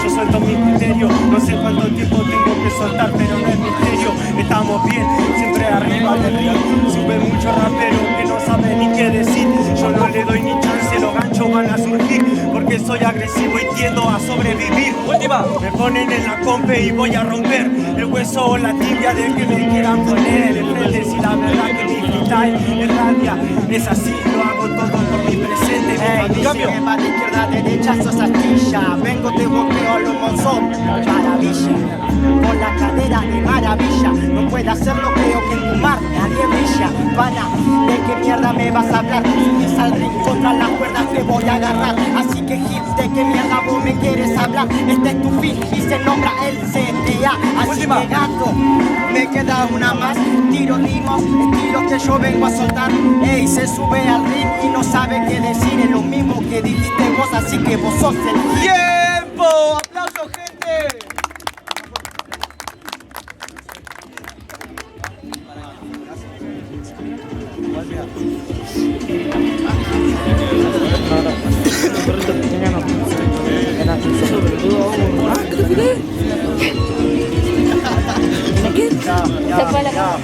yo suelto mi criterio. No sé cuánto tiempo tengo que soltar, pero no es misterio. Estamos bien, siempre arriba del ring. Sube mucho rapero que no sabe ni qué decir. Yo no le doy ni chance, los ganchos van a surgir, porque soy agresivo y tiendo a sobrevivir. Última. Me ponen en la compe y voy a romper el hueso o la tibia del que me quieran poner enfrente. Si la verdad que mi freestyle es rabia, es así, lo hago todo por mi presente. Dice que va de izquierda a derecha, sos astilla. Vengo, te boqueo los monzón, maravilla. Con la cadera de maravilla. No puede hacerlo, creo que en tu mar nadie brilla. Pana, ¿de qué mierda me vas a hablar? Si me saldré contra las cuerdas te voy a agarrar. Así que hits, ¿de qué mierda vos me quieres hablar? Este es tu fin y se nombra el CTA. Así Última. que gato, me queda una más. Tiro ritmos, estilo que yo vengo a soltar. Ey, se sube al ring y no sabe qué decir. Es lo mismo que dijiste vos, así que vos sos el hit. ¡Tiempo! ¡Aplausos, gente! Se fue a la casa.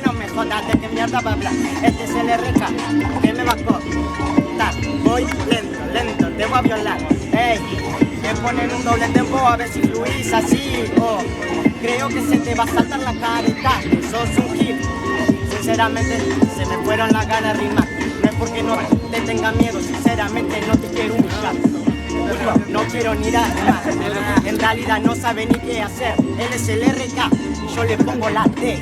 No me jodas, ¿de qué mierda va a hablar? Este es el RK, que me va a cortar. Voy lento, lento, te voy a violar. Ey, te ponen un doble tempo a ver si fluís así. Oh, creo que se te va a saltar la careta. Sos un hit. Sinceramente, se me fueron las ganas de rimar. No es porque no te tenga miedo, sinceramente no te quiero humillar. No quiero ni dar más. En realidad no sabe ni qué hacer. Él es el RK y yo le pongo la D.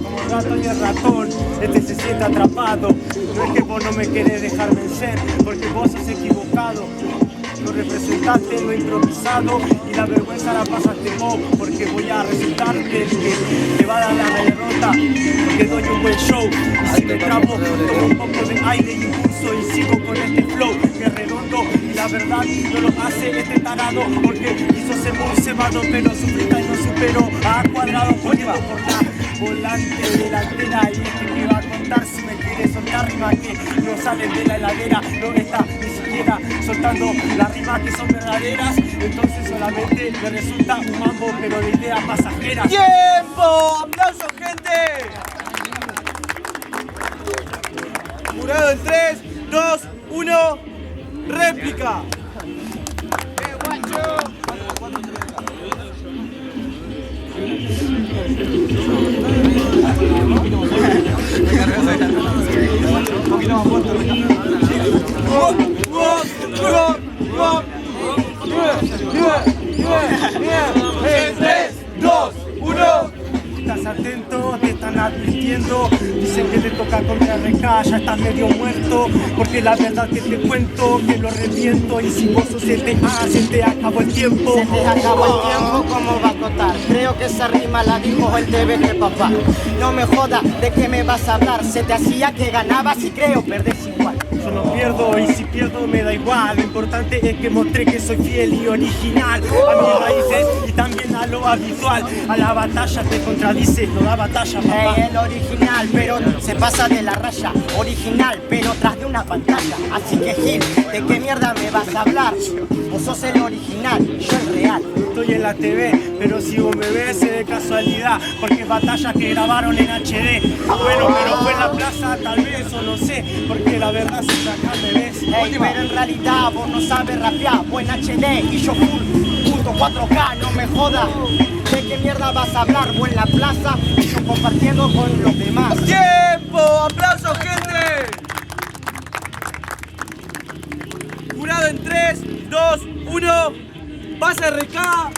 Como el gato y el ratón, este se siente atrapado. No es que vos no me querés dejar vencer, porque vos sos equivocado. Lo representaste, lo improvisado, y la vergüenza la pasaste vos, porque voy a resultarte el que te va a dar la derrota, porque doy un buen show. Y si me trabo, tomo un poco de aire y impulso y sigo con este flow que es redondo, y la verdad no lo hace este tarado, porque hizo ser muy cebado, pero su freestyle no superó a cuadrado, corriendo por la volante delantera. Y es que me va a contar si me quiere soltar rima que no salen de la heladera, no está ni siquiera soltando las rimas que son verdaderas, entonces solamente me resulta un mambo, pero de ideas pasajeras. ¡Tiempo! ¡Aplausos, gente! Jurado en 3, 2, 1, réplica. En 3, 2, 1. Estás atento, te están advirtiendo, dicen que te toca contra RK, ya estás medio muerto, porque la verdad que te cuento que lo reviento, y si vos sos CTA, se te acabó el tiempo. Se te acabó el tiempo, ¿cómo va a contar? Creo que esa rima la dijo el TV de papá. No me jodas, ¿de qué me vas a hablar? Se te hacía que ganabas y creo perdés igual. Yo no pierdo, y si pierdo me da igual. Lo importante es que mostré que soy fiel y original a mis raíces y también a lo habitual. A la batalla te contradices, no da batalla, papá. El original, pero se pasa de la raya. Original, pero tras de una pantalla. Así que Gil, ¿de qué mierda me vas a hablar? Vos sos el original, yo el real. Estoy en la TV, pero si vos me ves es de casualidad, porque es batalla que grabaron en HD. Bueno, pero fue en la plaza tal vez, o no sé, porque la verdad siempre acá me ves. Ey, pero en realidad vos no sabes rapear, vos en HD y yo full, punto 4K, no me jodas. ¿De qué mierda vas a hablar? Vos en la plaza y yo compartiendo con los demás. ¡Tiempo! ¡Aplausos, gente! Jurado en 3, 2, 1. ¡Pasa RK!